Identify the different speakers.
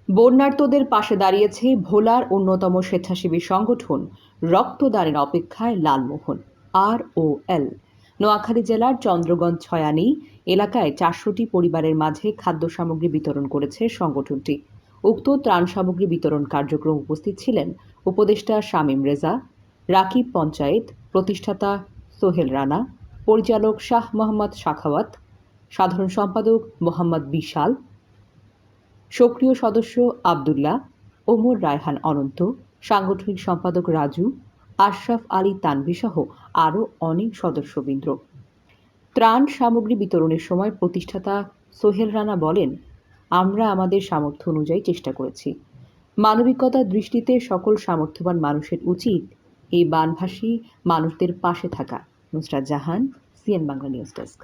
Speaker 1: বন্যার্তদের পাশে দাঁড়িয়েছে ভোলার অন্যতম স্বেচ্ছাসেবী সংগঠন রক্তদানের অপেক্ষায় লালমোহন ROL। নোয়াখালী জেলার চন্দ্রগঞ্জ ছয়ানী এলাকায় 400টি পরিবারের মাঝে খাদ্য সামগ্রী বিতরণ করেছে সংগঠনটি। উক্ত ত্রাণ সামগ্রী বিতরণ কার্যক্রম উপস্থিত ছিলেন উপদেষ্টা শামীম রেজা, রাকিব পঞ্চায়েত প্রতিষ্ঠাতা সোহেল রানা, পরিচালক শাহ মোহাম্মদ সাখাওয়াত, সাধারণ সম্পাদক মোহাম্মদ বিশাল, সক্রিয় সদস্য আব্দুল্লাহ, ওমর রায়হান অনন্ত, সাংগঠনিক সম্পাদক রাজু, আশরাফ আলী তানভী সহ আরও অনেক সদস্যবৃন্দ। ত্রাণ সামগ্রী বিতরণের সময় প্রতিষ্ঠাতা সোহেল রানা বলেন, আমরা আমাদের সামর্থ্য অনুযায়ী চেষ্টা করেছি। মানবিকতার দৃষ্টিতে সকল সামর্থ্যবান মানুষের উচিত এই বানভাসী মানুষদের পাশে থাকা। Nusrat Jahan, CN Bangla news desk.